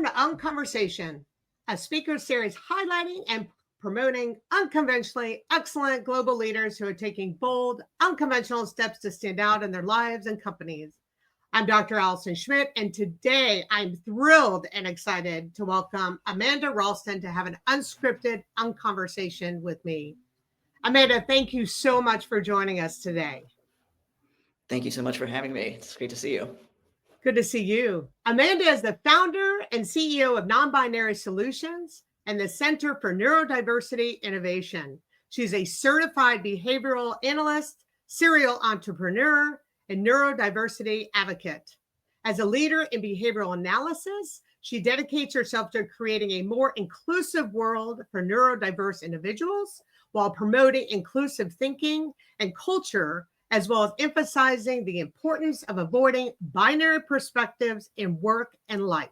Welcome to Unconversation, a speaker series highlighting and promoting unconventionally excellent global leaders who are taking bold, unconventional steps to stand out in their lives and companies. I'm Dr. Allison Schmidt, and today I'm thrilled and excited to welcome Amanda Ralston to have an unscripted unconversation with me. Amanda, thank you so much for joining us today. Thank you so much for having me. It's great to see you. Good to see you. Amanda is the founder and CEO of Non-Binary Solutions and the Center for Neurodiversity Innovation. She's a certified behavioral analyst, serial entrepreneur, and neurodiversity advocate. As a leader in behavioral analysis, she dedicates herself to creating a more inclusive world for neurodiverse individuals while promoting inclusive thinking and culture, as well as emphasizing the importance of avoiding binary perspectives in work and life.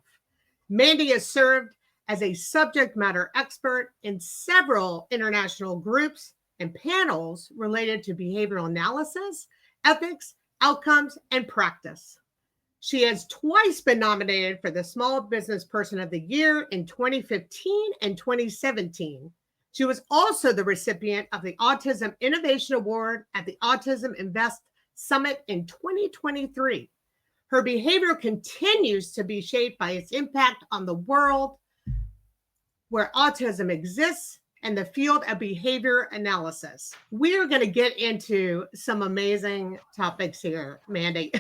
Mandy has served as a subject matter expert in several international groups and panels related to behavioral analysis, ethics, outcomes, and practice. She has twice been nominated for the Small Business Person of the Year in 2015 and 2017. She was also the recipient of the Autism Innovation Award at the Autism Invest Summit in 2023. Her behavior continues to be shaped by its impact on the world where autism exists and the field of behavior analysis. We are going to get into some amazing topics here, Mandy.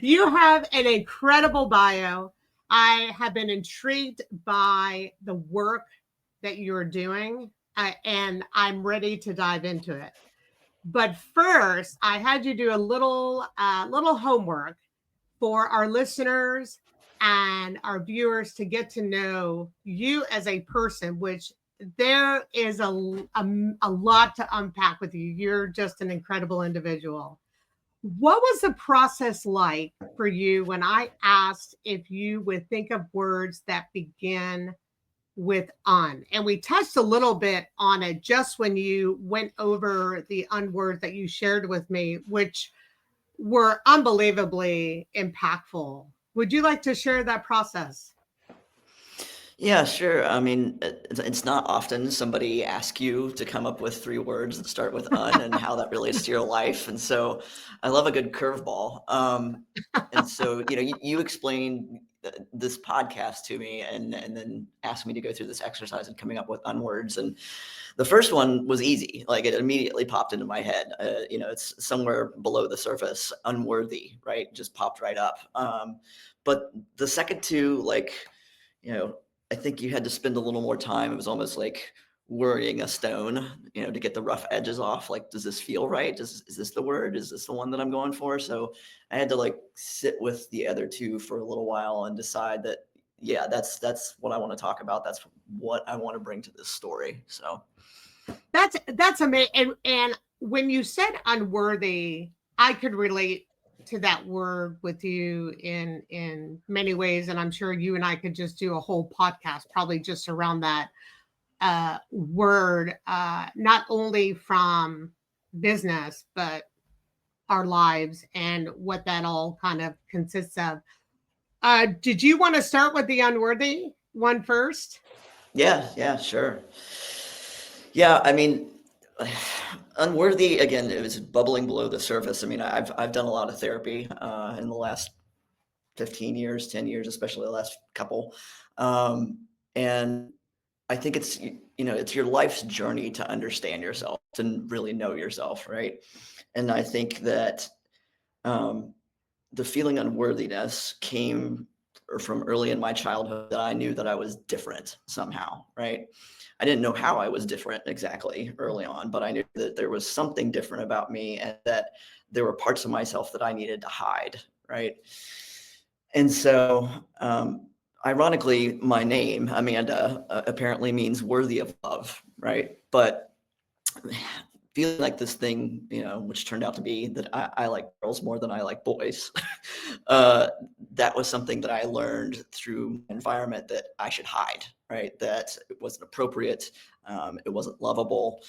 You have an incredible bio. I have been intrigued by the work that you're doing, and I'm ready to dive into it. But first, I had you do a little homework for our listeners and our viewers to get to know you as a person, which there is a lot to unpack with you. You're just an incredible individual. What was the process like for you when I asked if you would think of words that begin with un? And we touched a little bit on it just when you went over the un words that you shared with me, which were unbelievably impactful. Would you like to share that process? Yeah, sure. I mean, it's not often somebody asks you to come up with 3 words that start with un and how that relates to your life. And so I love a good curveball. And so, you explained this podcast to me and then asked me to go through this exercise and coming up with un words. And the first one was easy. Like it immediately popped into my head. It's somewhere below the surface, unworthy, right? Just popped right up. But the second two, I think you had to spend a little more time. It was almost like worrying a stone, to get the rough edges off. Like, does this feel right? Is this the word? Is this the one that I'm going for? So I had to sit with the other two for a little while and decide that, yeah, that's what I want to talk about. That's what I want to bring to this story. So that's amazing. And when you said unworthy, I could relate to that word with you in many ways, and I'm sure you and I could just do a whole podcast probably just around that word, not only from business but our lives and what that all kind of consists of. Did you want to start with the unworthy one first? yeah, sure. Yeah, I mean, unworthy, again, it was bubbling below the surface. I mean, I've done a lot of therapy in the last 15 years, 10 years, especially the last couple. And I think it's your life's journey to understand yourself, to really know yourself, right? And I think that the feeling unworthiness came from early in my childhood, that I knew that I was different somehow, right? I didn't know how I was different exactly early on, but I knew that there was something different about me and that there were parts of myself that I needed to hide, right? And so, ironically, my name, Amanda, apparently means worthy of love, right? But feeling like this thing, which turned out to be that I like girls more than I like boys, that was something that I learned through my environment, that I should hide, right? That it wasn't appropriate, it wasn't lovable.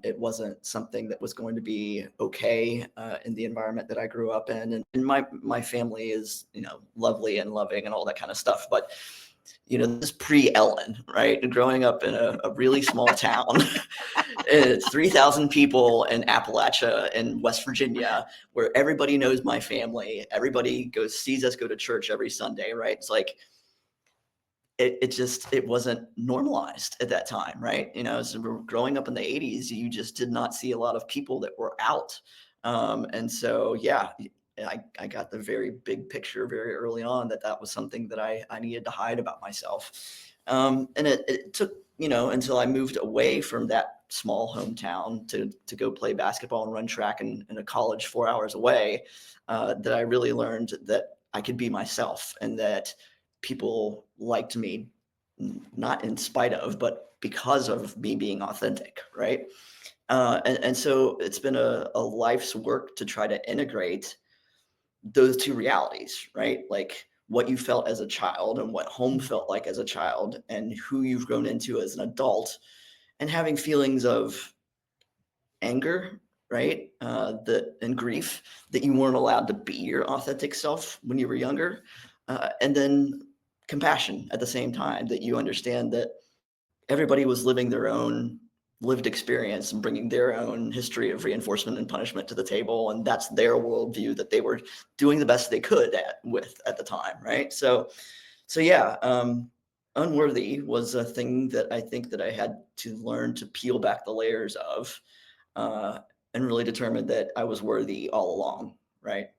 It wasn't something that was going to be okay in the environment that I grew up in. And my family is, lovely and loving and all that kind of stuff. But, this is pre-Ellen, right? And growing up in a really small town, it's 3,000 people in Appalachia in West Virginia, where everybody knows my family. Everybody sees us go to church every Sunday, right? It's like, it wasn't normalized at that time, right? So we're growing up in the 80s, you just did not see a lot of people that were out. And so, yeah, I got the very big picture very early on that was something that I needed to hide about myself. And it took, until I moved away from that small hometown to go play basketball and run track in a college 4 hours away, that I really learned that I could be myself and that people liked me, not in spite of, but because of me being authentic, right? And so it's been a life's work to try to integrate those two realities, right? Like what you felt as a child and what home felt like as a child and who you've grown into as an adult, and having feelings of anger, right? And grief that you weren't allowed to be your authentic self when you were younger. And then compassion at the same time, that you understand that everybody was living their own lived experience and bringing their own history of reinforcement and punishment to the table. And that's their worldview that they were doing the best they could at the time. Right. So yeah, unworthy was a thing that I think that I had to learn to peel back the layers of, uh, and really determine that I was worthy all along. Right.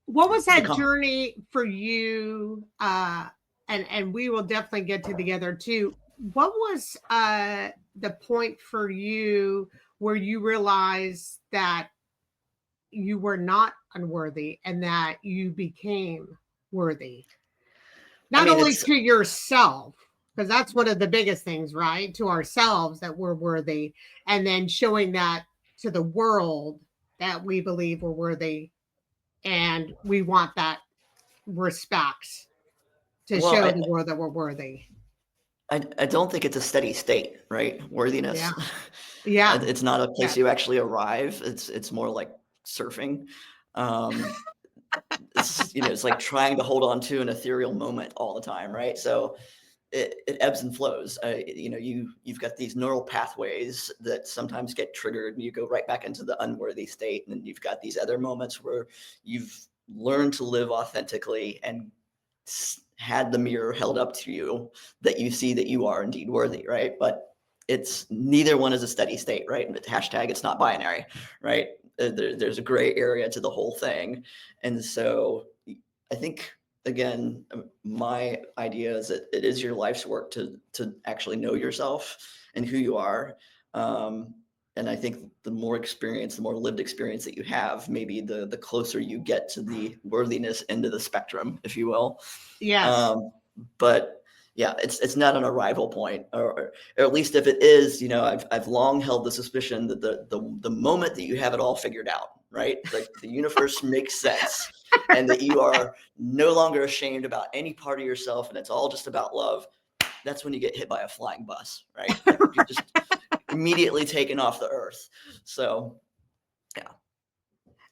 What was The that com- journey for you? And we will definitely get together too. What was the point for you where you realized that you were not unworthy and that you became worthy? I Not mean, only it's to yourself, because that's one of the biggest things, right? To ourselves that we're worthy, and then showing that to the world that we believe we're worthy and we want that respect to well, show the world that we're worthy. I don't think it's a steady state, right? Yeah. Worthiness. Yeah. It's not a Yeah. place you actually arrive. It's more like surfing. Um, it's like trying to hold on to an ethereal moment all the time, right? So it ebbs and flows. You've got these neural pathways that sometimes get triggered, and you go right back into the unworthy state. And then you've got these other moments where you've learned to live authentically and had the mirror held up to you that you see that you are indeed worthy, right? But it's neither one is a steady state, right? Hashtag it's not binary, right? There's a gray area to the whole thing. And so I think, again, my idea is that it is your life's work to actually know yourself and who you are. And I think the more experience, the more lived experience that you have, maybe the closer you get to the worthiness end of the spectrum, if you will. Yes. Um, but yeah, it's not an arrival point, or at least if it is, I've long held the suspicion that the moment that you have it all figured out, right? Like the universe makes sense, and that you are no longer ashamed about any part of yourself, and it's all just about love. That's when you get hit by a flying bus, right? Like you're just immediately taken off the earth. So yeah.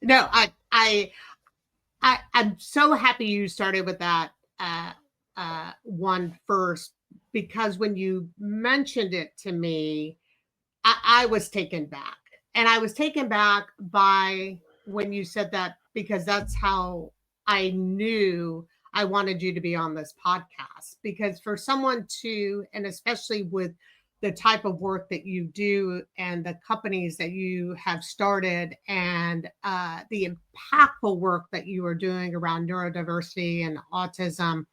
No, I'm so happy you started with that one first, because when you mentioned it to me, I was taken back. And I was taken back by when you said that, because that's how I knew I wanted you to be on this podcast. Because for someone to, and especially with the type of work that you do and the companies that you have started, and the impactful work that you are doing around neurodiversity and autism,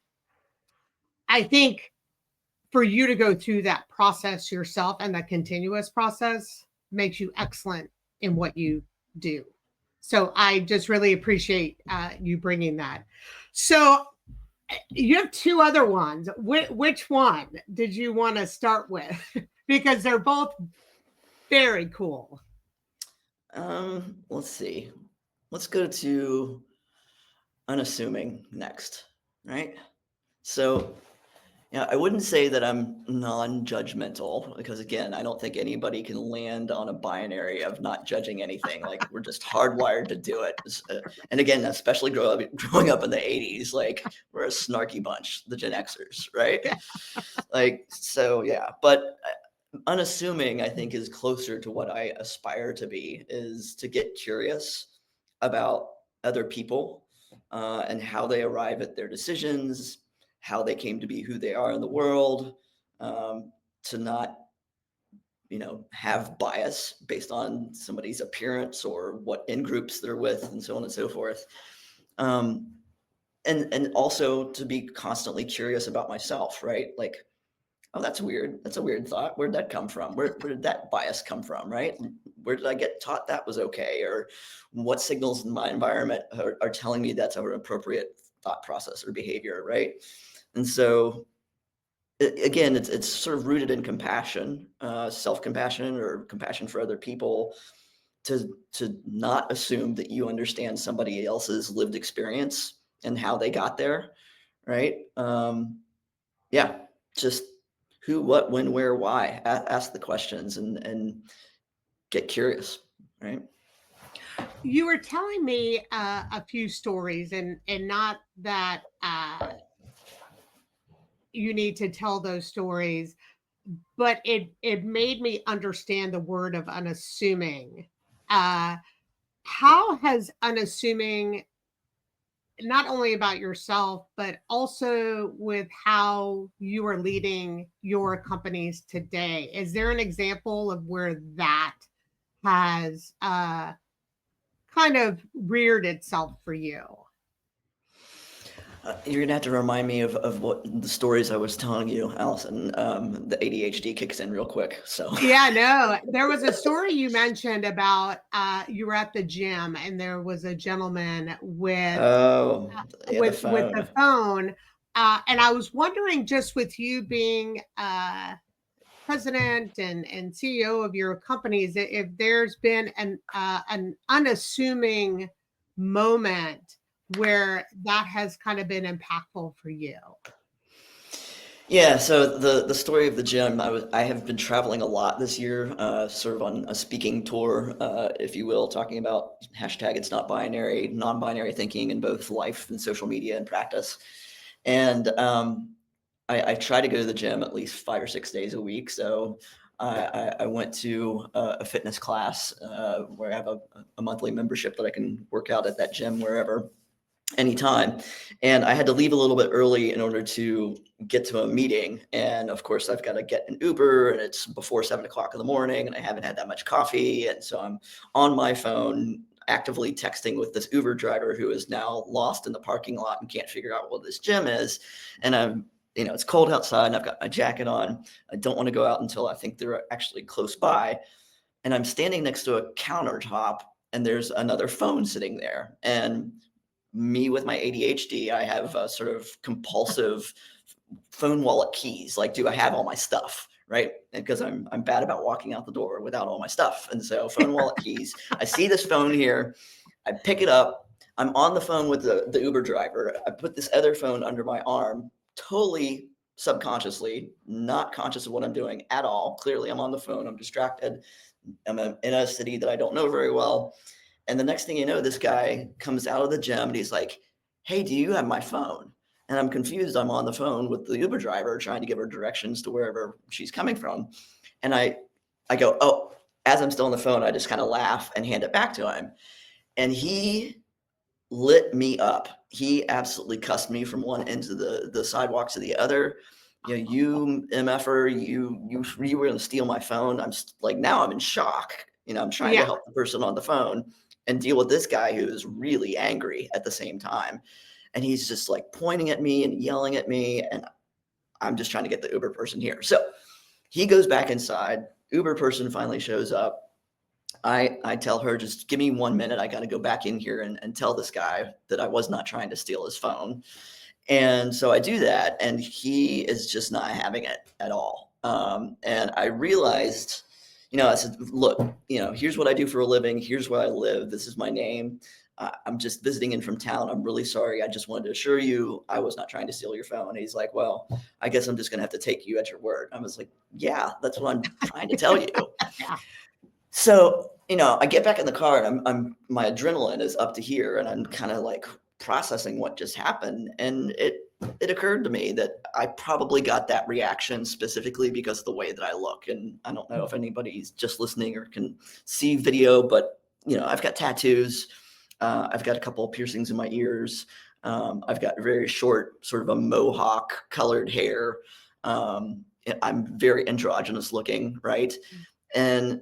I think for you to go through that process yourself, and that continuous process, makes you excellent in what you do. So I just really appreciate you bringing that. So you have two other ones. Which one did you want to start with? Because they're both very cool. Let's see. Let's go to unassuming next, right? So, Yeah, I wouldn't say that I'm non-judgmental because again, I don't think anybody can land on a binary of not judging anything. Like we're just hardwired to do it. And again, especially growing up in the 80s, like we're a snarky bunch, the Gen Xers, right? Like, so yeah, but unassuming, I think, is closer to what I aspire to be, is to get curious about other people and how they arrive at their decisions, how they came to be who they are in the world, to not, have bias based on somebody's appearance or what in groups they're with, and so on and so forth. Um, and also to be constantly curious about myself, right? Like, oh, that's weird. That's a weird thought. Where'd that come from? Where did that bias come from, right? Where did I get taught that was okay? Or what signals in my environment are telling me that's an appropriate thought process or behavior, right? And so, again, it's sort of rooted in compassion, self-compassion or compassion for other people, to not assume that you understand somebody else's lived experience and how they got there, right? Yeah, just who, what, when, where, why. Ask the questions and get curious, right? You were telling me a few stories, and not that you need to tell those stories, but it made me understand the word of unassuming. Uh, how has unassuming, not only about yourself, but also with how you are leading your companies today, is there an example of where that has kind of reared itself for you? You're gonna have to remind me of what the stories I was telling you, Allison. The ADHD kicks in real quick, so. Yeah, no. There was a story you mentioned about you were at the gym and there was a gentleman Oh, yeah, the with phone. the phone. And I was wondering, just with you being president and CEO of your companies, if there's been an unassuming moment where that has kind of been impactful for you. Yeah, so the story of the gym, I have been traveling a lot this year, sort of on a speaking tour, if you will, talking about hashtag it's not binary, non-binary thinking in both life and social media and practice. And I try to go to the gym at least 5 or 6 days a week. So I went to a fitness class where I have a monthly membership that I can work out at that gym wherever, anytime. And I had to leave a little bit early in order to get to a meeting. And of course, I've got to get an Uber, and it's before 7 o'clock in the morning, and I haven't had that much coffee. And so I'm on my phone actively texting with this Uber driver who is now lost in the parking lot and can't figure out what this gym is. And it's cold outside and I've got my jacket on. I don't want to go out until I think they're actually close by. And I'm standing next to a countertop and there's another phone sitting there. And me with my ADHD, I have a sort of compulsive phone wallet keys. Like, do I have all my stuff? Right. Because I'm bad about walking out the door without all my stuff. And so phone wallet keys, I see this phone here. I pick it up. I'm on the phone with the Uber driver. I put this other phone under my arm, totally subconsciously, not conscious of what I'm doing at all. Clearly, I'm on the phone. I'm distracted. I'm in a city that I don't know very well. And the next thing you know, this guy comes out of the gym and he's like, "Hey, do you have my phone?" And I'm confused. I'm on the phone with the Uber driver trying to give her directions to wherever she's coming from. And I go, "Oh," as I'm still on the phone, I just kind of laugh and hand it back to him. And he lit me up. He absolutely cussed me from one end of the sidewalk to the other. You MFer, you were gonna steal my phone. Like, now I'm in shock. I'm trying to Yeah. help the person on the phone and deal with this guy who is really angry at the same time. And he's just like pointing at me and yelling at me. And I'm just trying to get the Uber person here. So he goes back inside. Uber person finally shows up. I tell her, just give me 1 minute. I got to go back in here and tell this guy that I was not trying to steal his phone. And so I do that, and he is just not having it at all. And I realized, I said, "Look, here's what I do for a living. Here's where I live. This is my name. I'm just visiting in from town. I'm really sorry. I just wanted to assure you I was not trying to steal your phone. And he's like, well, I guess I'm just going to have to take you at your word. I was like, yeah, that's what I'm trying to tell you. Yeah. So, I get back in the car and my adrenaline is up to here and I'm kind of like processing what just happened. And it occurred to me that I probably got that reaction specifically because of the way that I look. And I don't know if anybody's just listening or can see video, but I've got tattoos. I've got a couple of piercings in my ears. I've got very short, sort of a mohawk colored hair. I'm very androgynous looking, right? And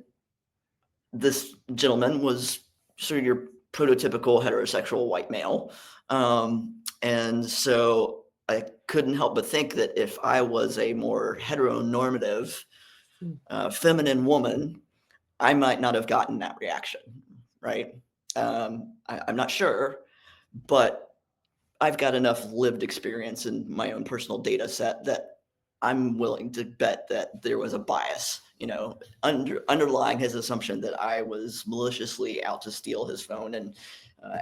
this gentleman was sort of your prototypical heterosexual white male. And so I couldn't help but think that if I was a more heteronormative, feminine woman, I might not have gotten that reaction, right? I'm not sure, but I've got enough lived experience in my own personal data set that I'm willing to bet that there was a bias, underlying his assumption that I was maliciously out to steal his phone. And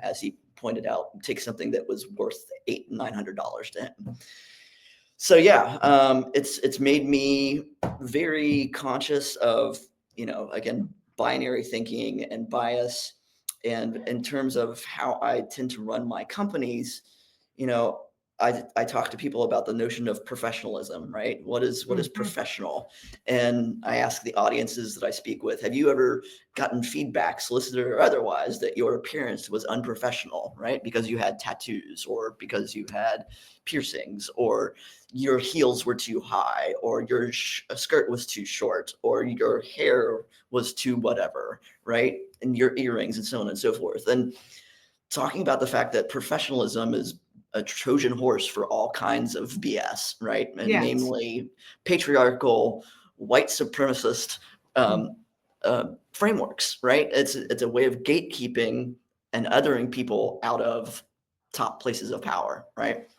as he pointed out, take something that was worth $800-900 to him. So yeah, it's made me very conscious of, again, binary thinking and bias. And in terms of how I tend to run my companies, I talk to people about the notion of professionalism, right? What is professional? And I ask the audiences that I speak with, have you ever gotten feedback, solicited or otherwise, that your appearance was unprofessional, right? Because you had tattoos or because you had piercings or your heels were too high or your skirt was too short or your hair was too whatever, right? And your earrings and so on and so forth. And talking about the fact that professionalism is a Trojan horse for all kinds of BS, right? And Yes. namely patriarchal, white supremacist frameworks, right? It's a way of gatekeeping and othering people out of top places of power, right?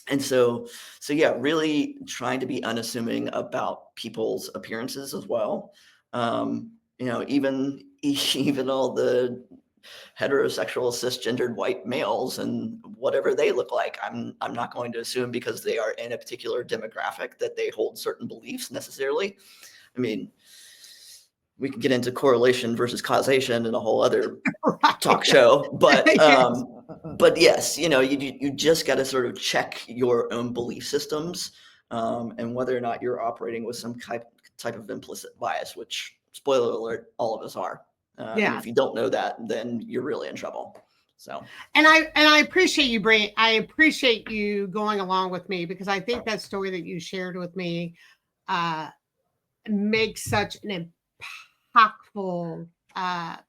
And so yeah, really trying to be unassuming about people's appearances as well. Even all the heterosexual cisgendered white males and whatever they look like, I'm not going to assume because they are in a particular demographic that they hold certain beliefs necessarily. I mean, we can get into correlation versus causation in a whole other talk show, but yes, you just got to sort of check your own belief systems and whether or not you're operating with some type of implicit bias, which, spoiler alert, all of us are. And if you don't know that, then you're really in trouble. So, and I appreciate you going along with me, because I think that story that you shared with me makes such an impactful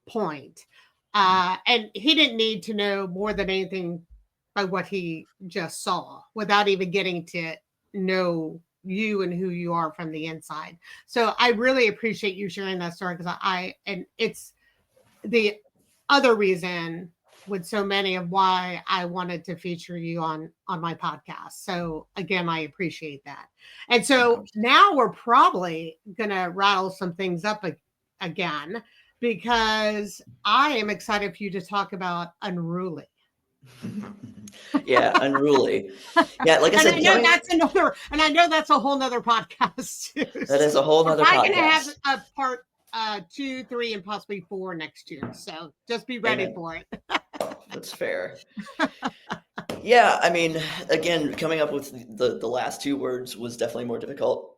point. And he didn't need to know more than anything by what he just saw without even getting to know you and who you are from the inside. So I really appreciate you sharing that story, because and it's the other reason with so many of why I wanted to feature you on my podcast. So again, I appreciate that. And so now we're probably going to rattle some things up again, because I am excited for you to talk about Unruly. Yeah, Unruly. Yeah, like I said, I know that's a whole nother podcast too. That is a whole nother podcast. I'm going to have a part 2, 3, and possibly 4 next year. So just be ready for it. That's fair. Yeah, I mean, again, coming up with the last 2 words was definitely more difficult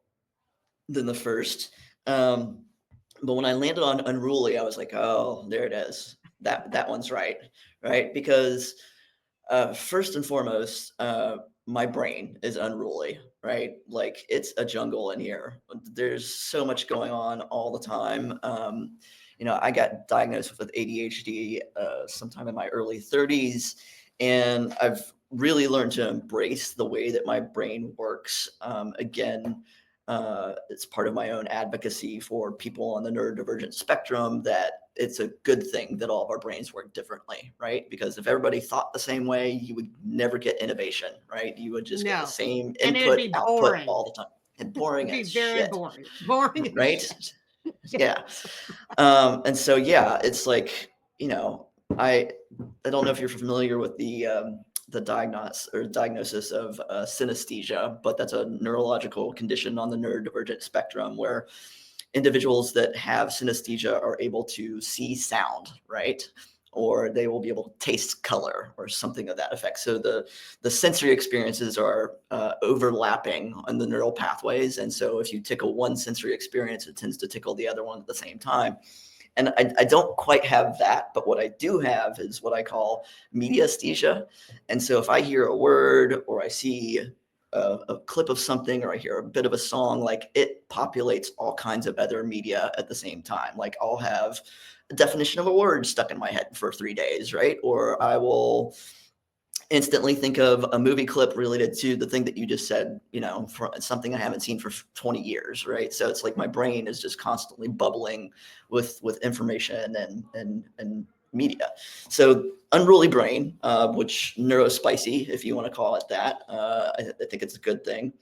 than the first. But when I landed on Unruly, I was like, oh, there it is. That one's right? Because first and foremost, my brain is unruly, right? Like, it's a jungle in here. There's so much going on all the time. I got diagnosed with ADHD sometime in my early 30s, and I've really learned to embrace the way that my brain works. It's part of my own advocacy for people on the neurodivergent spectrum that it's a good thing that all of our brains work differently, right? Because if everybody thought the same way, you would never get innovation, right? You would just get the same input, output all the time. And boring as shit. Boring, right? Yeah. And so, yeah, it's like, I don't know if you're familiar with the diagnosis of synesthesia, but that's a neurological condition on the neurodivergent spectrum where individuals that have synesthesia are able to see sound, right? Or they will be able to taste color or something of that effect. So the sensory experiences are overlapping on the neural pathways. And so if you tickle one sensory experience, it tends to tickle the other one at the same time. And I don't quite have that, but what I do have is what I call mediasthesia. And so if I hear a word or I see a clip of something or I hear a bit of a song, like it populates all kinds of other media at the same time. Like I'll have a definition of a word stuck in my head for 3 days, right? Or I will instantly think of a movie clip related to the thing that you just said, for something I haven't seen for 20 years, right? So it's like my brain is just constantly bubbling with information and media. So unruly brain, which neurospicy, if you want to call it that, I think it's a good thing.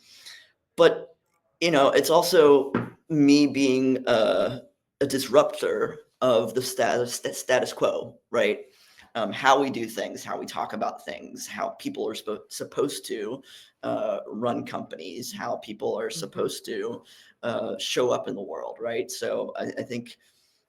But it's also me being a disruptor of the status quo, right? How we do things, how we talk about things, how people are supposed to run companies, how people are supposed to show up in the world, right? So I think,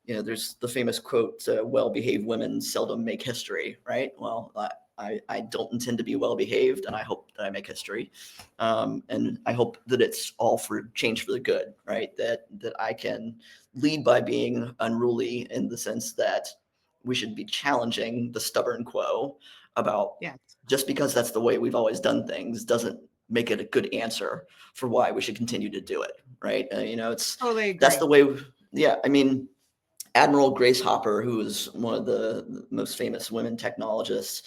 there's the famous quote, well-behaved women seldom make history, right? Well, I don't intend to be well-behaved, and I hope that I make history. And I hope that it's all for change for the good, right? That I can lead by being unruly in the sense that we should be challenging the stubborn quo about Yes. just because that's the way we've always done things doesn't make it a good answer for why we should continue to do it, right? Totally agree. That's the way. Yeah, I mean, Admiral Grace Hopper, who was one of the most famous women technologists,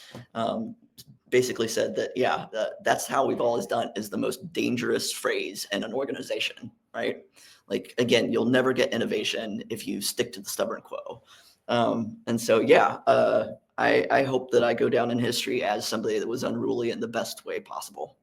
basically said that, that's how we've always done is the most dangerous phrase in an organization, right? Like, again, you'll never get innovation if you stick to the stubborn quo. And so, I hope that I go down in history as somebody that was unruly in the best way possible.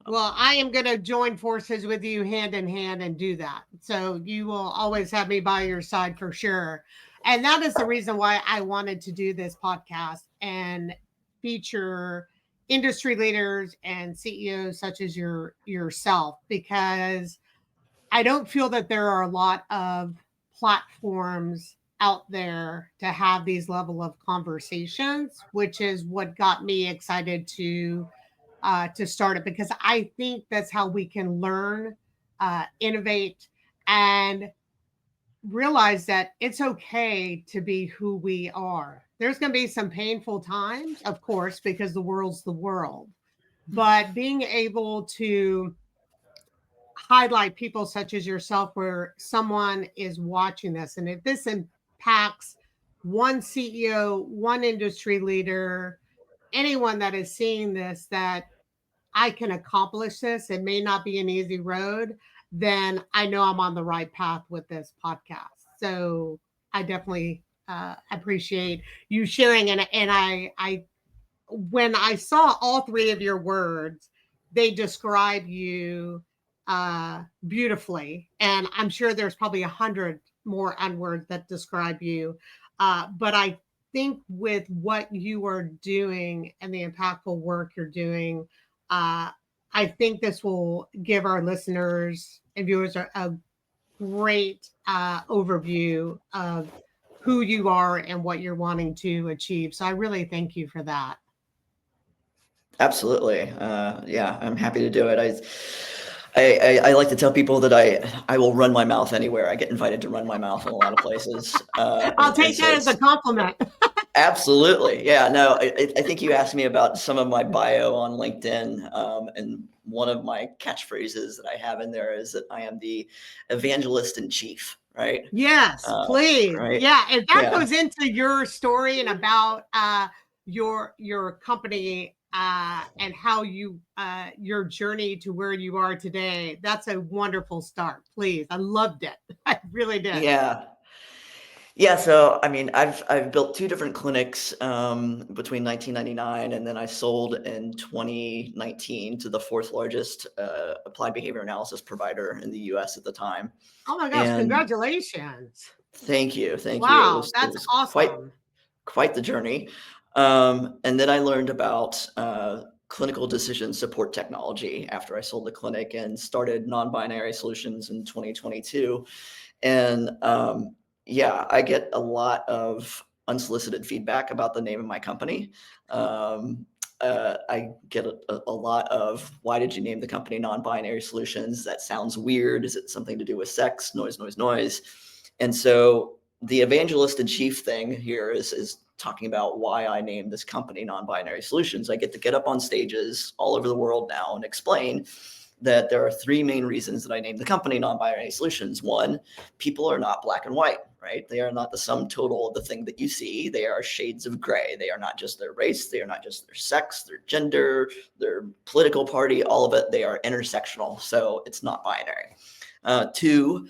Well, I am going to join forces with you hand in hand and do that. So you will always have me by your side for sure. And that is the reason why I wanted to do this podcast and feature industry leaders and CEOs such as yourself, because I don't feel that there are a lot of platforms out there to have these level of conversations, which is what got me excited to start it, because I think that's how we can learn, innovate, and realize that it's okay to be who we are. There's going to be some painful times, of course, because the world's the world, but being able to highlight people such as yourself where someone is watching this, and if this impacts one CEO, one industry leader, anyone that is seeing this, that I can accomplish this, it may not be an easy road, then I know I'm on the right path with this podcast. So I definitely appreciate you sharing. And I, when I saw all three of your words, they describe you beautifully. And I'm sure there's probably 100 more words that describe you. But I think with what you are doing and the impactful work you're doing, I think this will give our listeners and viewers a great overview of who you are and what you're wanting to achieve. So I really thank you for that. Absolutely. I'm happy to do it. I like to tell people that I will run my mouth anywhere. I get invited to run my mouth in a lot of places. I'll take that as a compliment. Absolutely. Yeah, no, I think you asked me about some of my bio on LinkedIn. And one of my catchphrases that I have in there is that I am the evangelist in chief, right? Yes, please. Right. Yeah. And that goes into your story and about your company and how you your journey to where you are today. That's a wonderful start. Please. I loved it. I really did. Yeah. Yeah, so I mean, I've built 2 different clinics between 1999 and then I sold in 2019 to the 4th largest applied behavior analysis provider in the US at the time. Oh my gosh, And congratulations. thank you. It Wow, was that's quite awesome. quite the journey. And then I learned about clinical decision support technology after I sold the clinic and started non-binary solutions in 2022. And yeah, I get a lot of unsolicited feedback about the name of my company. Um, I get a lot of, why did you name the company Non-Binary Solutions? That sounds weird. Is it something to do with sex? Noise, noise, noise. And so the evangelist in chief thing here is talking about why I named this company Non-Binary Solutions. I get to get up on stages all over the world now and explain that there are three main reasons that I named the company Non-Binary Solutions. One, people are not black and white, right? They are not the sum total of the thing that you see. They are shades of gray. They are not just their race. They are not just their sex, their gender, their political party, all of it. They are intersectional. So it's not binary. Two,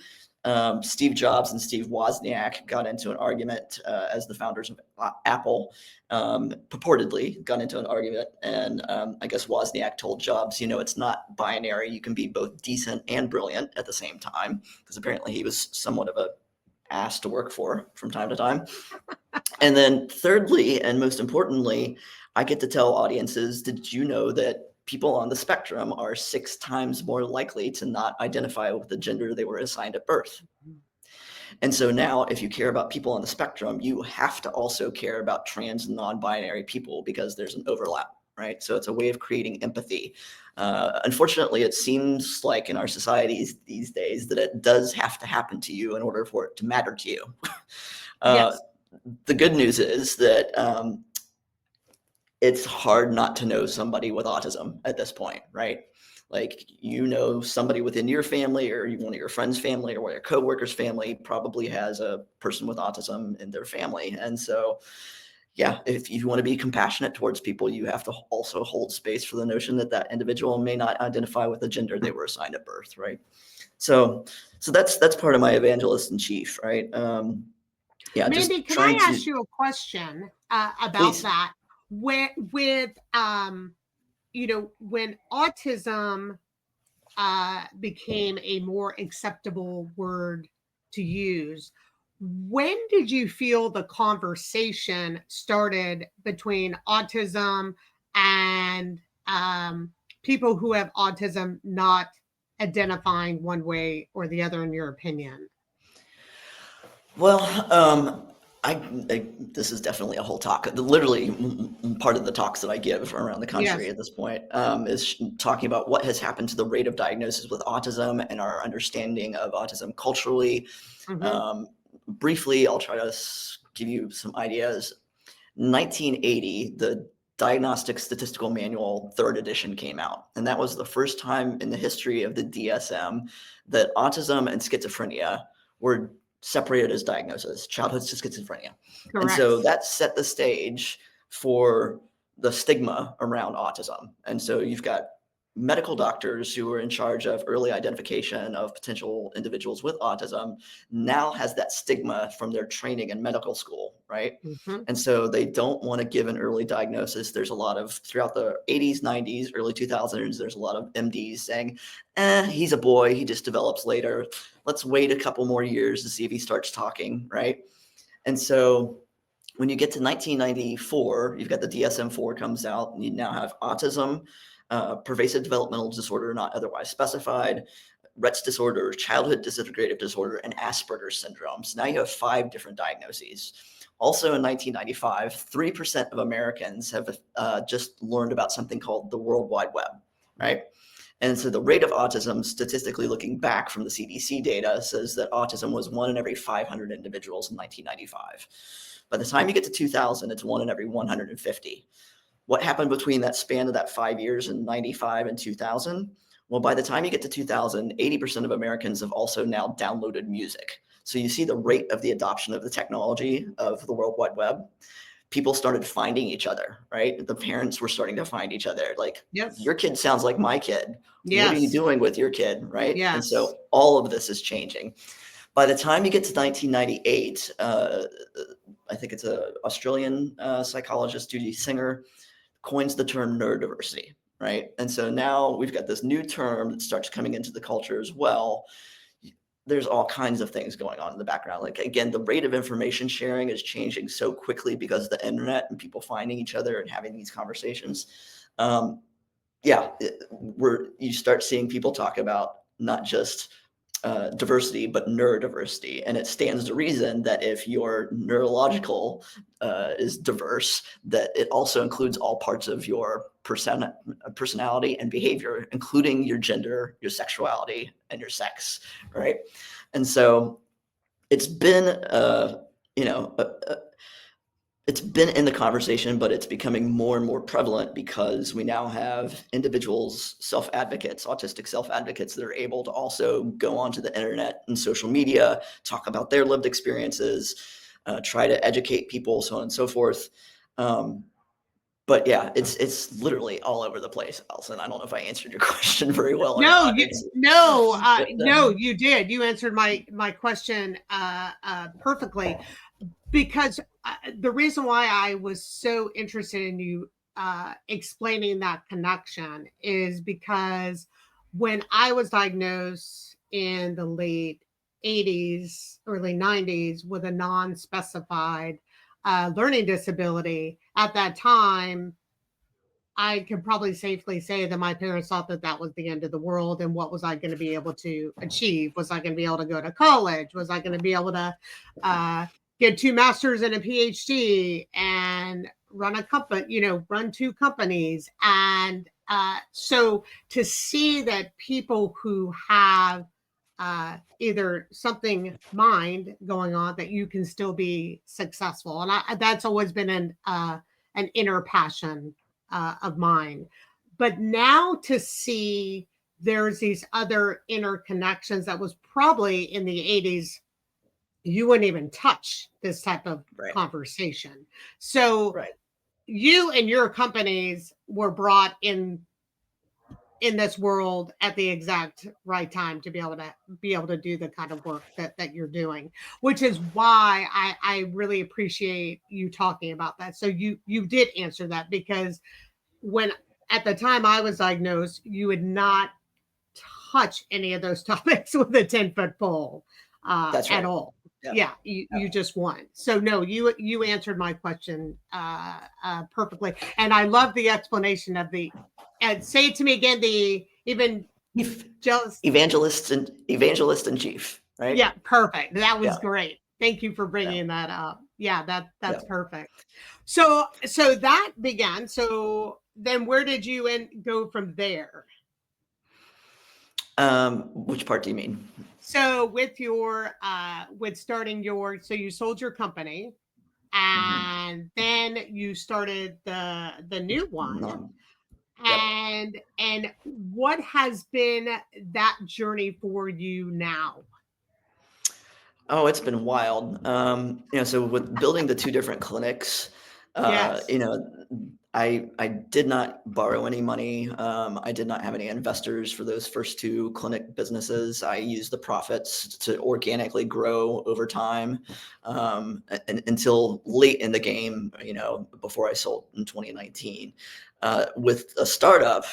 Steve Jobs and Steve Wozniak got into an argument as the founders of Apple, purportedly got into an argument. And I guess Wozniak told Jobs, it's not binary. You can be both decent and brilliant at the same time, because apparently he was somewhat of a ass to work for from time to time. And then thirdly, and most importantly, I get to tell audiences, did you know that people on the spectrum are 6 times more likely to not identify with the gender they were assigned at birth? And so now, if you care about people on the spectrum, you have to also care about trans and non-binary people, because there's an overlap, right? So it's a way of creating empathy. Unfortunately, it seems like in our societies these days that it does have to happen to you in order for it to matter to you. Yes. The good news is that it's hard not to know somebody with autism at this point, right? Like, somebody within your family, or one of your friends' family, or one of your coworkers' family probably has a person with autism in their family. And so, yeah, if you want to be compassionate towards people, you have to also hold space for the notion that that individual may not identify with the gender they were assigned at birth, right? So that's part of my evangelist in chief, right? Yeah, just Mandy, can I trying to, ask you a question about please. that? With when autism became a more acceptable word to use, when did you feel the conversation started between autism and people who have autism not identifying one way or the other, in your opinion? Well, this is definitely a whole talk. Literally, part of the talks that I give around the country Yes. at this point is talking about what has happened to the rate of diagnosis with autism and our understanding of autism culturally. Hmm. Um, Briefly, I'll try to give you some ideas. 1980, the Diagnostic Statistical Manual, third edition, came out. And that was the first time in the history of the DSM that autism and schizophrenia were separated as diagnoses, childhood schizophrenia. And so Correct. that set the stage for the stigma around autism. And so you've got medical doctors who are in charge of early identification of potential individuals with autism now has that stigma from their training in medical school, right? Hmm. And so they don't want to give an early diagnosis. There's a lot of, throughout the 80s, 90s, early 2000s, there's a lot of MDs saying, he's a boy, he just develops later. Let's wait a couple more years to see if he starts talking, right? And so when you get to 1994, you've got the DSM-4 comes out, and you now have autism, pervasive developmental disorder not otherwise specified, Rett's disorder, childhood disintegrative disorder, and Asperger's syndrome. So now you have 5 different diagnoses. Also in 1995, 3% of Americans have just learned about something called the World Wide Web, right? And so the rate of autism, statistically looking back from the CDC data, says that autism was 1 in every 500 individuals in 1995. By the time you get to 2000, it's 1 in every 150. What happened between that span of that 5 years in 95 and 2000? Well, by the time you get to 2000, 80% of Americans have also now downloaded music. So you see the rate of the adoption of the technology of the World Wide Web. People started finding each other, right? The parents were starting to find each other. Like, Yes. your kid sounds like my kid. What are you Yes. doing with your kid, right? And Yes. so all of this is changing. By the time you get to 1998, I think it's an Australian psychologist, Judy Singer, coins the term neurodiversity, right? And so now we've got this new term that starts coming into the culture as well. there's all kinds of things going on in the background. Like, again, the rate of information sharing is changing so quickly because of the internet and people finding each other and having these conversations. Yeah, you start seeing people talk about not just diversity, but neurodiversity. And it stands to reason that if your neurological is diverse, that it also includes all parts of your personality and behavior, including your gender, your sexuality, and your sex, right? And so it's been, it's been in the conversation, but it's becoming more and more prevalent because we now have individuals, self-advocates, autistic self-advocates that are able to also go onto the internet and social media, talk about their lived experiences, try to educate people, so on and so forth. But yeah, it's literally all over the place, Alison. I don't know if I answered your question very well or No, not. no, you did. You answered my question perfectly, because the reason why I was so interested in you explaining that connection is because when I was diagnosed in the late 80s, early 90s with a non-specified learning disability, at that time, I could probably safely say that my parents thought that that was the end of the world. And what was I going to be able to achieve? Was I going to be able to go to college? Was I going to be able to get 2 masters and a PhD and run a company, run 2 companies? And so to see that people who have either something mind going on, that you can still be successful. And that's always been an inner passion of mine. But now to see there's these other interconnections that was probably in the 80s, you wouldn't even touch this type of conversation. So you and your companies were brought in this world at the exact right time to be able to do the kind of work that you're doing, which is why I really appreciate you talking about that. So you did answer that, because when at the time I was diagnosed, you would not touch any of those topics with a 10-foot pole at all. Yeah, you just won. So no, you answered my question perfectly, and I love the explanation of the. And say it to me again. The evangelist and chief, right? Yeah, perfect. That was great. Thank you for bringing that up. Yeah, that's perfect. So that began. So then, where did you go from there? Which part do you mean? So with your with starting so you sold your company, and then you started the new one. And what has been that journey for you now? Oh, it's been wild. So with building the 2 different clinics, Yes. I did not borrow any money. I did not have any investors for those first 2 clinic businesses. I used the profits to organically grow over time, until late in the game, before I sold in 2019. With a startup,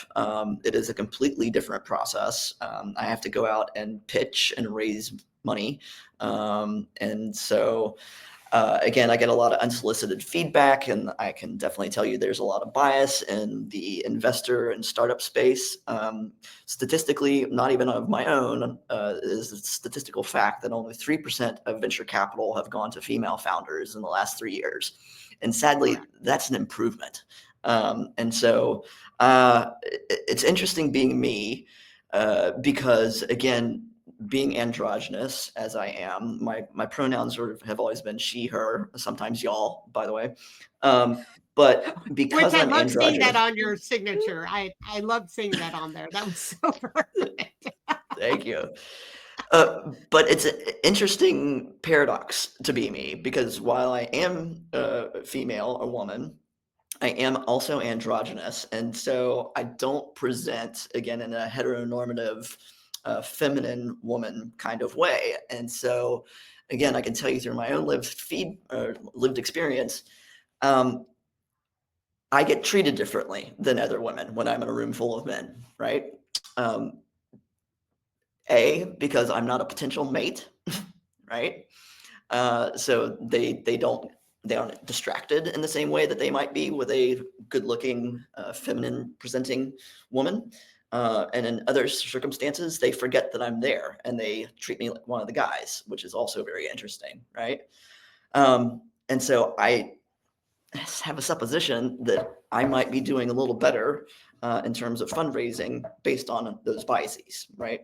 it is a completely different process. I have to go out and pitch and raise money. And so again, I get a lot of unsolicited feedback, and I can definitely tell you there's a lot of bias in the investor and startup space. Statistically, not even of my own, is a statistical fact that only 3% of venture capital have gone to female founders in the last 3 years. And sadly, that's an improvement. And so it's interesting being me, because again, being androgynous as I am, my pronouns have always been she, her, sometimes y'all, by the way. But because I love seeing that on your signature. I love seeing that on there. That was so perfect. Thank you. But it's an interesting paradox to be me, because while I am female, a woman, I am also androgynous. And so I don't present, again, in a heteronormative feminine woman kind of way. And so, again, I can tell you through my own lived experience, I get treated differently than other women when I'm in a room full of men, right? Because I'm not a potential mate, right? So they aren't distracted in the same way that they might be with a good-looking, feminine presenting woman. And in other circumstances, they forget that I'm there and they treat me like one of the guys, which is also very interesting, right? And so I have a supposition that I might be doing a little better in terms of fundraising based on those biases, right?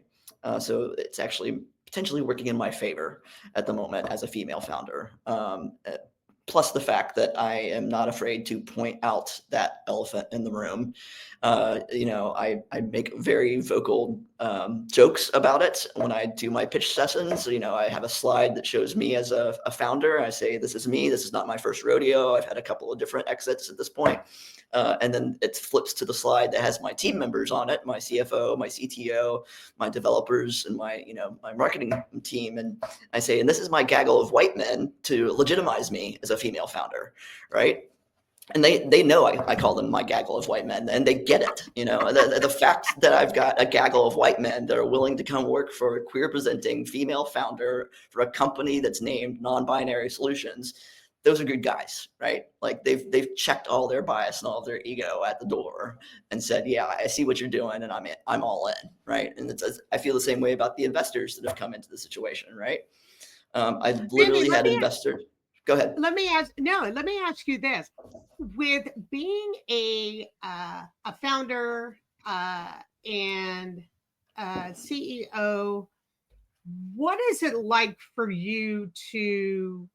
So it's actually potentially working in my favor at the moment as a female founder. Plus the fact that I am not afraid to point out that elephant in the room. I make very vocal jokes about it when I do my pitch sessions. I have a slide that shows me as a founder. I say, this is me. This is not my first rodeo. I've had a couple of different exits at this point. And then it flips to the slide that has my team members on it, my CFO, my CTO, my developers, and my marketing team. And I say, and this is my gaggle of white men to legitimize me as a female founder, right? And they know I call them my gaggle of white men, and they get it. The fact that I've got a gaggle of white men that are willing to come work for a queer presenting female founder for a company that's named Non-Binary Solutions, those are good guys, right? Like they've checked all their bias and all their ego at the door and said, yeah, I see what you're doing, and I'm all in, right? And I feel the same way about the investors that have come into the situation, right? I've Randy, literally had investors. Go ahead. let me ask you this. With being a founder and CEO, what is it like for you to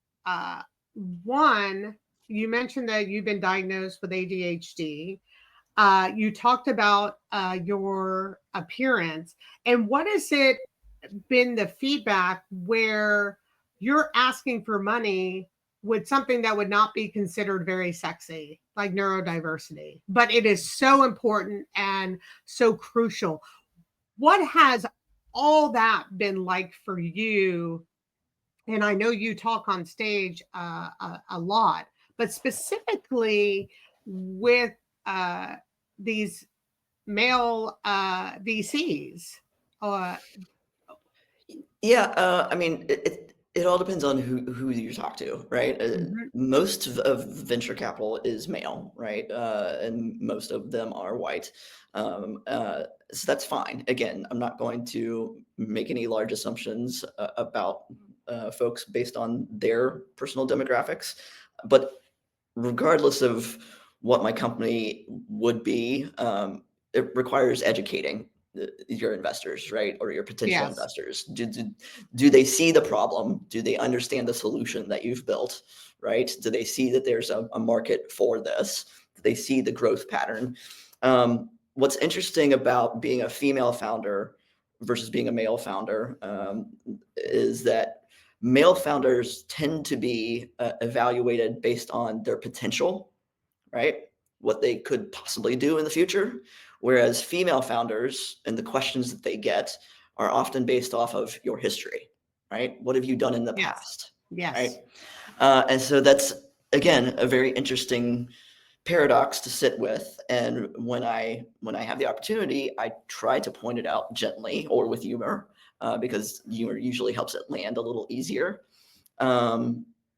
one, you mentioned that you've been diagnosed with ADHD. You talked about your appearance, and what has it been the feedback where you're asking for money with something that would not be considered very sexy, like neurodiversity, but it is so important and so crucial? What has all that been like for you? And I know you talk on stage a lot, but specifically with these male VCs. Uh, Yeah, I mean, it all depends on who you talk to, right? mhm. Most of venture capital is male, right? And most of them are white. So that's fine. Again, I'm not going to make any large assumptions about folks based on their personal demographics. But regardless of what my company would be, it requires educating your investors, right? Or your potential Yes. investors. Do they see the problem? Do they understand the solution that you've built, right? Do they see that there's a market for this? Do they see the growth pattern? What's interesting about being a female founder versus being a male founder is that male founders tend to be evaluated based on their potential, right? What they could possibly do in the future. Whereas female founders and the questions that they get are often based off of your history, right? What have you done in the Yes. past, Yes. right? And so that's, again, a very interesting paradox to sit with. And when I have the opportunity, I try to point it out gently or with humor, because humor usually helps it land a little easier.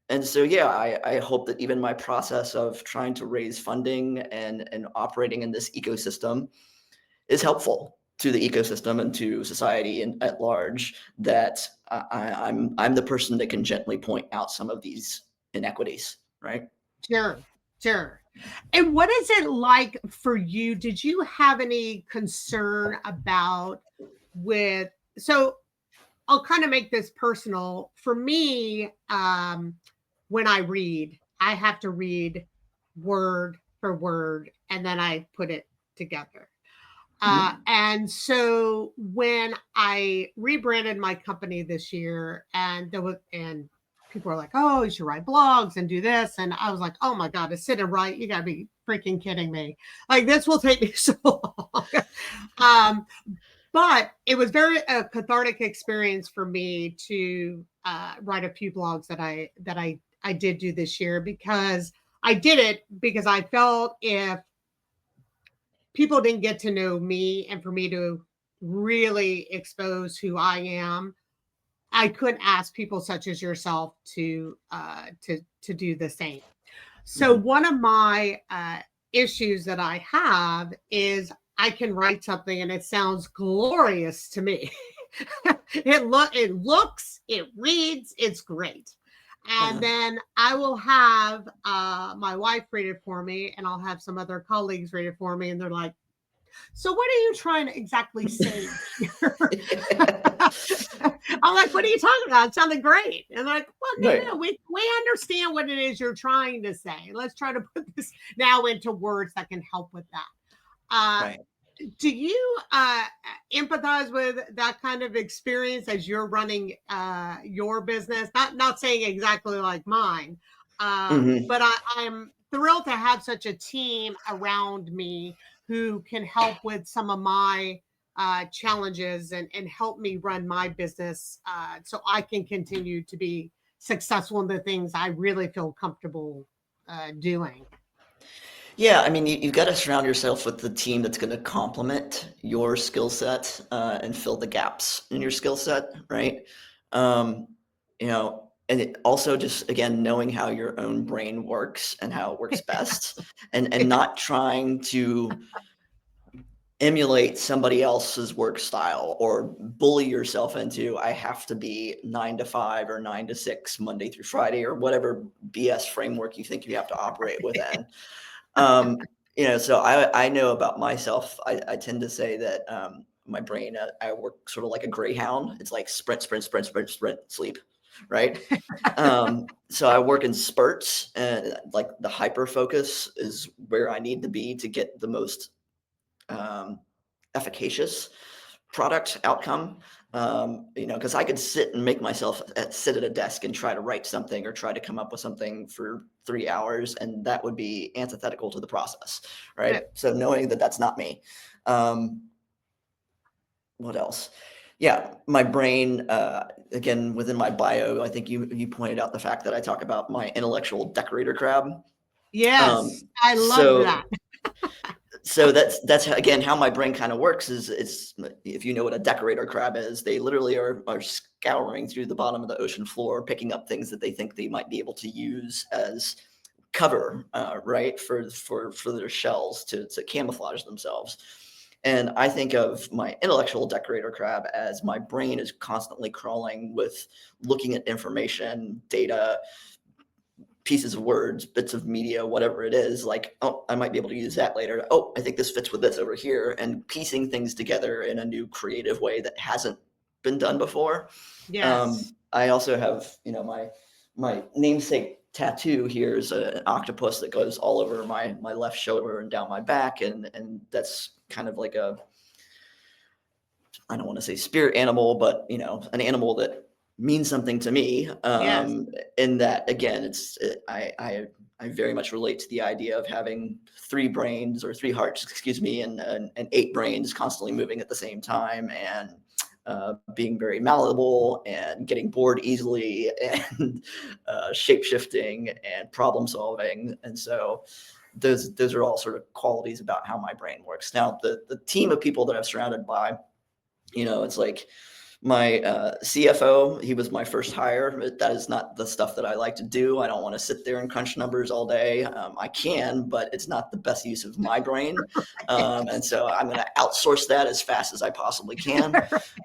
And so, yeah, I hope that even my process of trying to raise funding and operating in this ecosystem is helpful to the ecosystem and to society at large. That I'm the person that can gently point out some of these inequities, right? Sure. Sure. And what is it like for you? Did you have any concern about with, so I'll kind of make this personal. For me, when I read, I have to read word for word and then I put it together. Mhm. And so when I rebranded my company this year, and people were like, "Oh, you should write blogs and do this," and I was like, "Oh my god, to sit and write, you gotta be freaking kidding me! Like this will take me so long." um, but it was very a cathartic experience for me to write a few blogs that I did do this year, because I did it because I felt if people didn't get to know me and for me to really expose who I am, I could ask people such as yourself to do the same. So Mhm. one of my issues that I have is I can write something and it sounds glorious to me. It looks, it reads, it's great. And Uh-huh. then I will have my wife read it for me, and I'll have some other colleagues read it for me, and they're like, "So what are you trying to exactly say here?" I'm like, "What are you talking about? It sounded great." And they're like, "Well, Right. no, we understand what it is you're trying to say. Let's try to put this now into words that can help with that." Uh, Right. do you empathize with that kind of experience as you're running your business? Not saying exactly like mine, Mhm. but I'm thrilled to have such a team around me who can help with some of my challenges and help me run my business so I can continue to be successful in the things I really feel comfortable doing. Yeah, I mean, you've got to surround yourself with the team that's going to complement your skill set and fill the gaps in your skill set, right? Um, and it also just again knowing how your own brain works and how it works best, and not trying to emulate somebody else's work style or bully yourself into I have to be 9 to 5 or 9 to 6 Monday through Friday or whatever BS framework you think you have to operate within. Um, so I know about myself. I tend to say that my brain, I work sort of like a greyhound. It's like sprint, sprint, sprint, sprint, sprint, sleep, right? So I work in spurts, and like the hyper focus is where I need to be to get the most um, efficacious product outcome. Because I could sit and make myself sit at a desk and try to write something or try to come up with something for 3 hours, and that would be antithetical to the process, right? So knowing that that's not me. Um, what else? Yeah, my brain. Again, within my bio, I think you pointed out the fact that I talk about my intellectual decorator crab. Yes, Um, I love so that. so again how my brain kind of works is it's if you know what a decorator crab is, they literally are scouring through the bottom of the ocean floor, picking up things that they think they might be able to use as cover, right, for their shells to camouflage themselves. And I think of my intellectual decorator crab as my brain is constantly crawling with looking at information, data, pieces of words, bits of media, whatever it is, like, oh, I might be able to use that later. Oh, I think this fits with this over here, and piecing things together in a new creative way that hasn't been done before. Yes. I also have, my namesake tattoo here is an octopus that goes all over my left shoulder and down my back, and that's kind of like a I don't want to say spirit animal, but an animal that means something to me. Yes. In that, again, I very much relate to the idea of having three brains or three hearts, excuse me, and eight brains constantly moving at the same time, and being very malleable and getting bored easily, and shape shifting and problem solving, and so those are all sort of qualities about how my brain works. Now, the team of people that I've surrounded by, it's like my CFO, he was my first hire. But that is not the stuff that I like to do. I don't want to sit there and crunch numbers all day. I can, but it's not the best use of my brain. And so I'm going to outsource that as fast as I possibly can.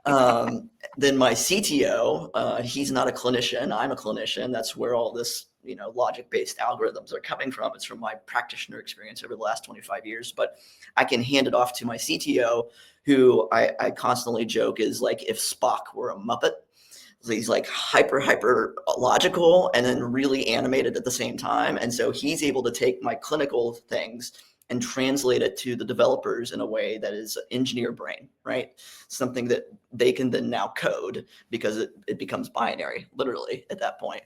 Um, then my CTO, he's not a clinician. I'm a clinician. That's where all this, logic-based algorithms are coming from. It's from my practitioner experience over the last 25 years. But I can hand it off to my CTO, who I constantly joke is like if Spock were a Muppet. So he's like hyper logical and then really animated at the same time. And so he's able to take my clinical things and translate it to the developers in a way that is engineer brain, right? Something that they can then now code because it becomes binary, literally at that point.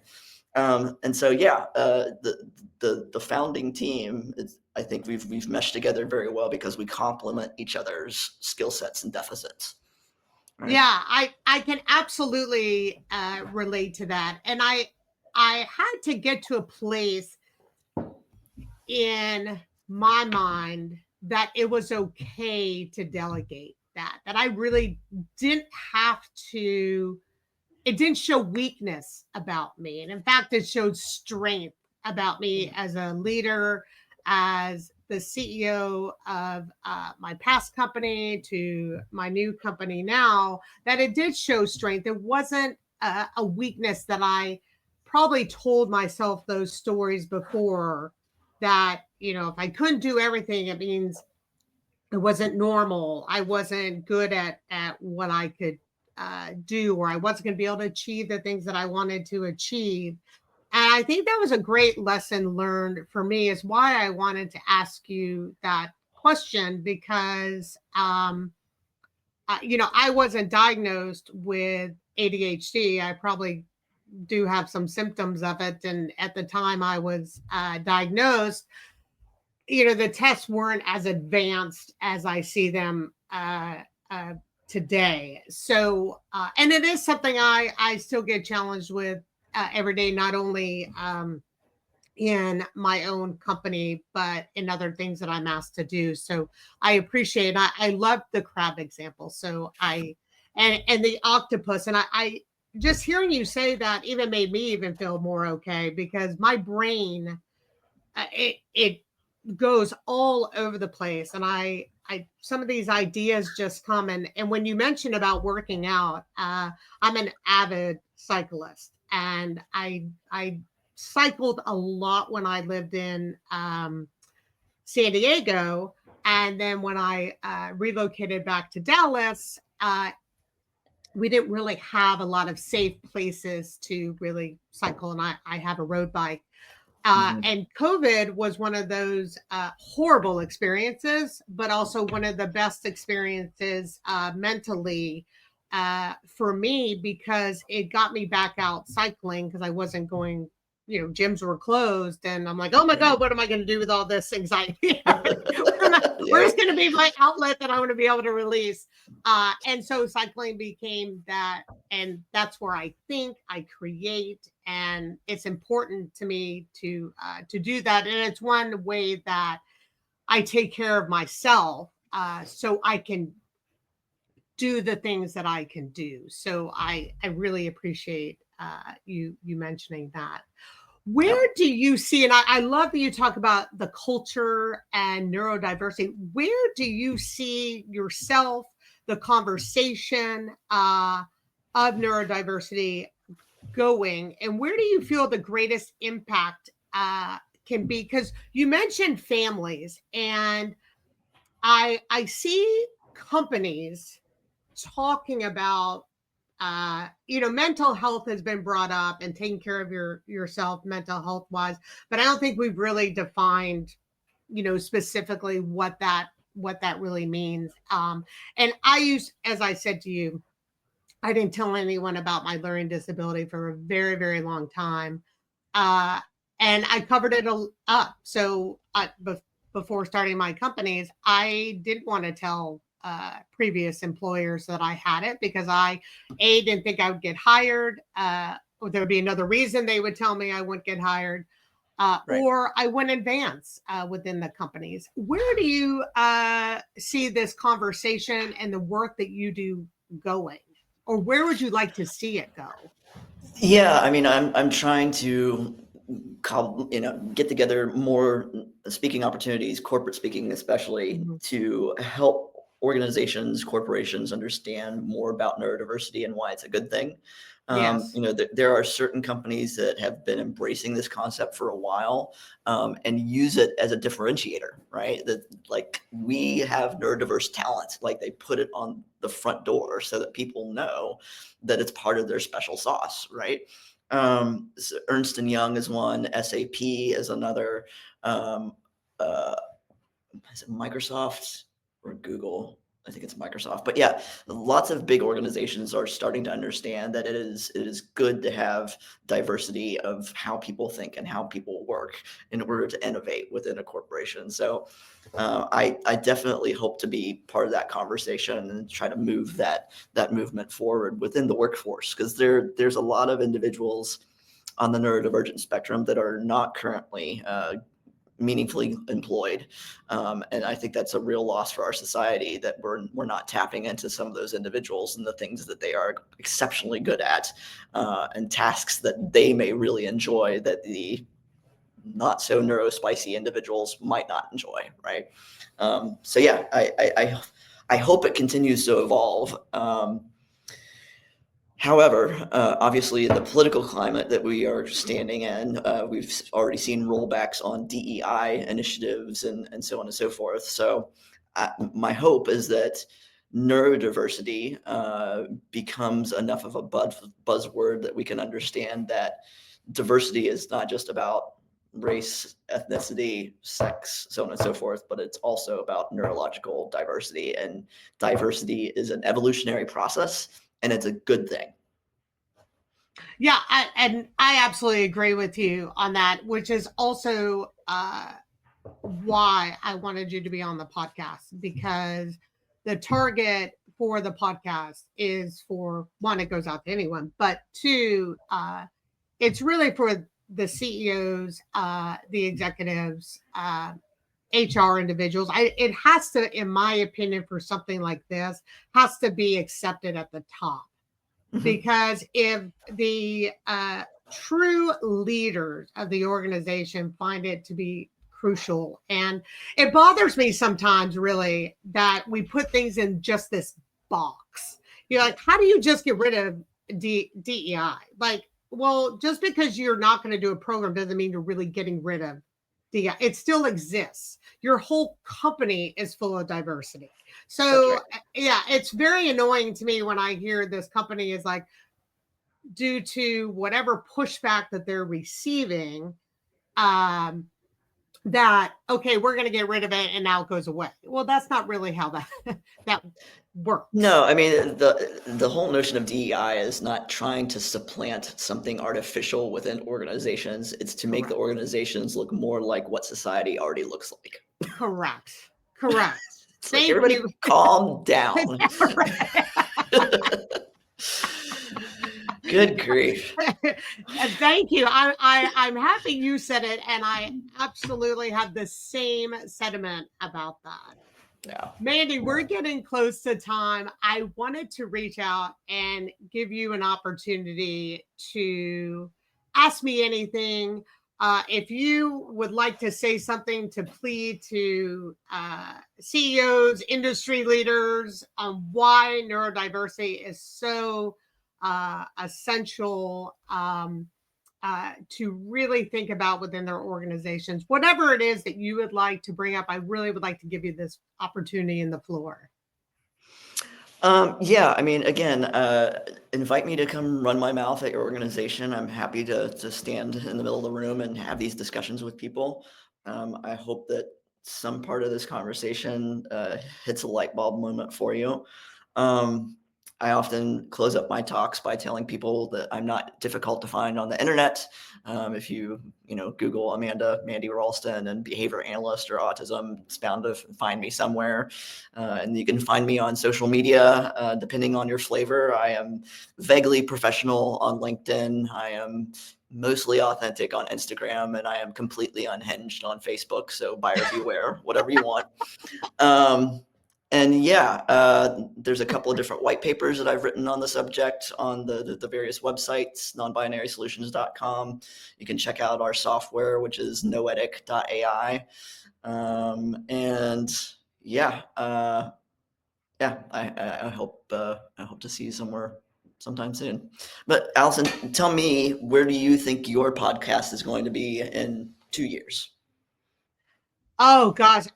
And so, yeah, the founding team is, I think we've meshed together very well because we complement each other's skill sets and deficits. Right. Yeah, I can absolutely relate to that. And I had to get to a place in my mind that it was okay to delegate. that I really didn't have to, it didn't show weakness about me. And in fact, it showed strength about me as a leader, as the CEO of my past company to my new company now, that it did show strength. It wasn't a weakness that I probably told myself those stories before, that, if I couldn't do everything, it means it wasn't normal. I wasn't good at what I could do, or I wasn't going to be able to achieve the things that I wanted to achieve. And I think that was a great lesson learned for me, is why I wanted to ask you that question, because I wasn't diagnosed with ADHD. I probably do have some symptoms of it, and at the time I was diagnosed, the tests weren't as advanced as I see them uh, today. So, and it is something I still get challenged with every day, not only in my own company, but in other things that I'm asked to do. So I appreciate. I love the crab example. So and the octopus, and I just hearing you say that even made me even feel more okay, because my brain, it goes all over the place, and I some of these ideas just come, and when you mentioned about working out, I'm an avid cyclist, and I cycled a lot when I lived in San Diego, and then when I relocated back to Dallas, we didn't really have a lot of safe places to really cycle, and I have a road bike. Mhm. And COVID was one of those horrible experiences, but also one of the best experiences mentally for me, because it got me back out cycling, because I wasn't going, gyms were closed. And I'm like, oh my Right. God, what am I going to do with all this anxiety? Where's Yep. going to be my outlet that I want to be able to release? And so cycling became that, and that's where I think, I create, and it's important to me to do that. And it's one way that I take care of myself, so I can do the things that I can do. So I really appreciate you mentioning that. Where Yep. do you see, and I love that you talk about the culture and neurodiversity. Where do you see yourself, the conversation of neurodiversity going, and where do you feel the greatest impact can be? Because you mentioned families, and I see companies talking about mental health has been brought up, and taking care of yourself mental health wise, but I don't think we've really defined specifically what that really means. And I use, as I said to you, I didn't tell anyone about my learning disability for a very, very long time. Uh, and I covered it up. So before starting my companies, I didn't want to tell previous employers that I had it, because didn't think I would get hired, or there would be another reason they would tell me I wouldn't get hired, Right. or I wouldn't advance within the companies. Where do you see this conversation and the work that you do going? Or where would you like to see it go? Yeah, I mean, I'm trying to get together more speaking opportunities, corporate speaking especially, Mhm. to help organizations, corporations understand more about neurodiversity and why it's a good thing. Yes. There are certain companies that have been embracing this concept for a while, and use it as a differentiator, right? That like we have neurodiverse talent, like they put it on the front door so that people know that it's part of their special sauce, right? So Ernst and Young is one, SAP is another. Um, uh, is it Microsoft or Google? I think it's Microsoft. But yeah, lots of big organizations are starting to understand that it is good to have diversity of how people think and how people work in order to innovate within a corporation. So I definitely hope to be part of that conversation and try to move that movement forward within the workforce, because there's a lot of individuals on the neurodivergent spectrum that are not currently meaningfully employed. And I think that's a real loss for our society, that we're not tapping into some of those individuals and the things that they are exceptionally good at, and tasks that they may really enjoy that the not so neurospicy individuals might not enjoy, right? So yeah, I hope it continues to evolve. However, obviously, in the political climate that we are standing in, we've already seen rollbacks on DEI initiatives and so on and so forth. So, my hope is that neurodiversity becomes enough of a buzzword that we can understand that diversity is not just about race, ethnicity, sex, so on and so forth, but it's also about neurological diversity. And diversity is an evolutionary process, and it's a good thing. Yeah, and I absolutely agree with you on that, which is also why I wanted you to be on the podcast, because the target for the podcast is, for one, it goes out to anyone, but two, it's really for the CEOs, the executives, HR individuals. It has to, in my opinion, for something like this, has to be accepted at the top. Because if the true leaders of the organization find it to be crucial, and it bothers me sometimes, really, that we put things in just this box. You're like, how do you just get rid of DEI? Like, well, just because you're not going to do a program doesn't mean you're really getting rid of DEI. It still exists. Your whole company is full of diversity. So right. Yeah, it's very annoying to me when I hear this company is like, due to whatever pushback that they're receiving, that, okay, we're going to get rid of it and now it goes away. Well, that's not really how that works. No, I mean, the whole notion of DEI is not trying to supplant something artificial within organizations. It's to make the organizations look more like what society already looks like. Correct. It's like, Thank everybody you. calm down. Good grief. Thank you. I'm happy you said it, and I absolutely have the same sentiment about that. Yeah. Mandy, we're getting close to time. I wanted to reach out and give you an opportunity to ask me anything. If you would like to say something to plead to CEOs, industry leaders on why neurodiversity is so essential to really think about within their organizations, whatever it is that you would like to bring up, I really would like to give you this opportunity in the floor. Yeah, I mean, again, invite me to come run my mouth at your organization. I'm happy to stand in the middle of the room and have these discussions with people. I hope that some part of this conversation hits a light bulb moment for you. I often close up my talks by telling people that I'm not difficult to find on the internet. If you Google Mandy Ralston and behavior analyst or autism, it's bound to find me somewhere. And you can find me on social media, depending on your flavor. I am vaguely professional on LinkedIn. I am mostly authentic on Instagram, and I am completely unhinged on Facebook. So buyer beware, whatever you want. And yeah, there's a couple of different white papers that I've written on the subject on the various websites, nonbinarysolutions.com. You can check out our software, which is noetic.ai. And yeah, I hope to see you somewhere sometime soon. But Allison, tell me, where do you think your podcast is going to be in 2 years? Oh gosh,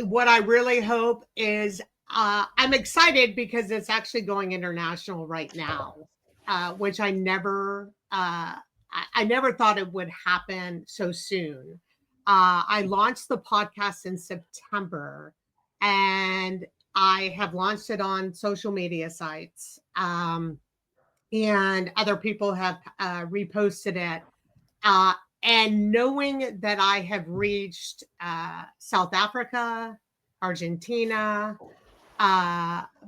what I really hope is I'm excited because it's actually going international right now, which I never thought it would happen so soon. I launched the podcast in September, and I have launched it on social media sites, and other people have reposted it. And knowing that I have reached South Africa, Argentina,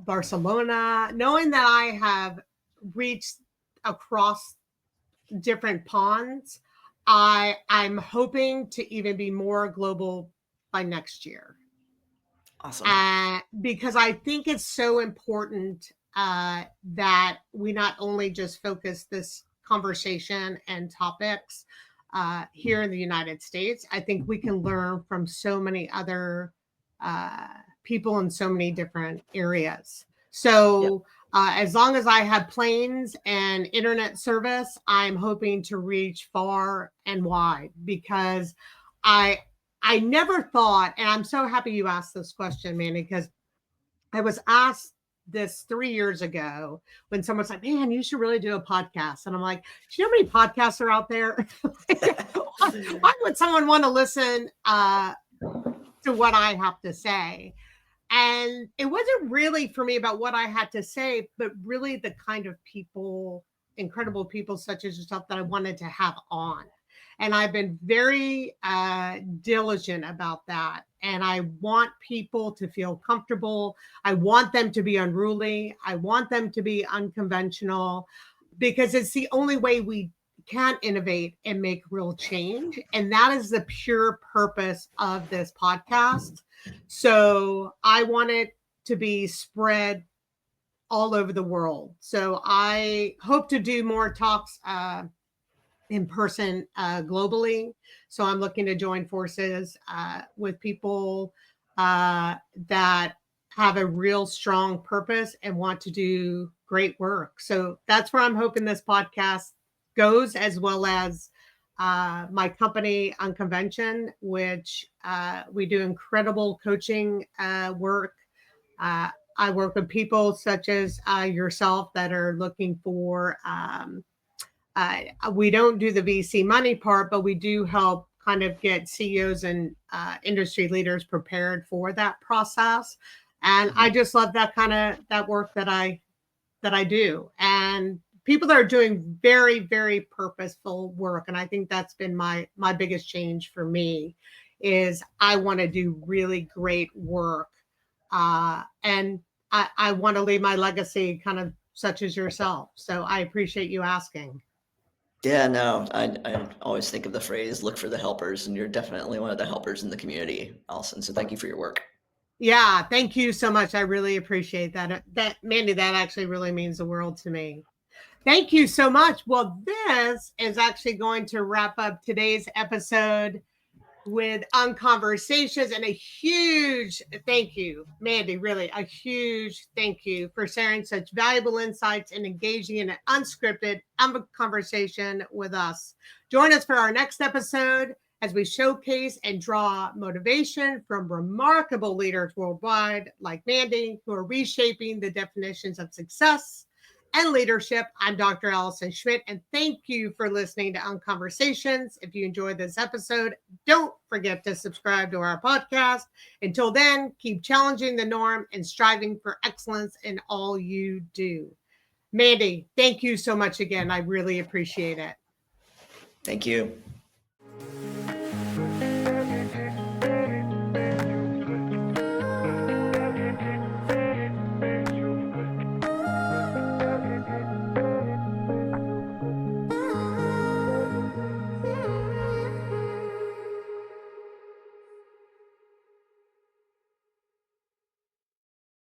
Barcelona, knowing that I have reached across different ponds, I'm hoping to even be more global by next year. Awesome. Because I think it's so important that we not only just focus this conversation and topics here in the United States. I think we can learn from so many other people in so many different areas. Yep. So as long as I have planes and internet service, I'm hoping to reach far and wide because I I never thought, and I'm so happy you asked this question, Mandy, because I was asked this 3 years ago when someone's like, "Man, you should really do a podcast." And I'm like, "Do you know how many podcasts are out there? Why would someone want to listen to what I have to say?" And it wasn't really for me about what I had to say, but really the kind of people, incredible people such as yourself, that I wanted to have on. And I've been very diligent about that. And I want people to feel comfortable. I want them to be unruly. I want them to be unconventional because it's the only way we can innovate and make real change. And that is the pure purpose of this podcast. So I want it to be spread all over the world. So I hope to do more talks in person globally. So I'm looking to join forces with people that have a real strong purpose and want to do great work. So that's where I'm hoping this podcast goes, as well as my company Unconvention, which we do incredible coaching work. I work with people such as yourself that are looking for we don't do the VC money part, but we do help kind of get CEOs and industry leaders prepared for that process. And I just love that kind of that work that I do. And people that are doing very, very purposeful work. And I think that's been my biggest change for me is I want to do really great work. And I want to leave my legacy kind of such as yourself. So I appreciate you asking. Yeah, no, I always think of the phrase "look for the helpers," and you're definitely one of the helpers in the community, Allison. So thank you for your work. Yeah, thank you so much. I really appreciate that. That Mandy, that actually really means the world to me. Thank you so much. Well, this is actually going to wrap up today's episode with Unconversations, and a huge thank you, Mandy, really a huge thank you for sharing such valuable insights and engaging in an unscripted conversation with us. Join us for our next episode as we showcase and draw motivation from remarkable leaders worldwide like Mandy, who are reshaping the definitions of success and leadership. I'm Dr. Allison Schmidt, and thank you for listening to Unconversations. If you enjoyed this episode, don't forget to subscribe to our podcast. Until then, keep challenging the norm and striving for excellence in all you do. Mandy, thank you so much again. I really appreciate it. Thank you.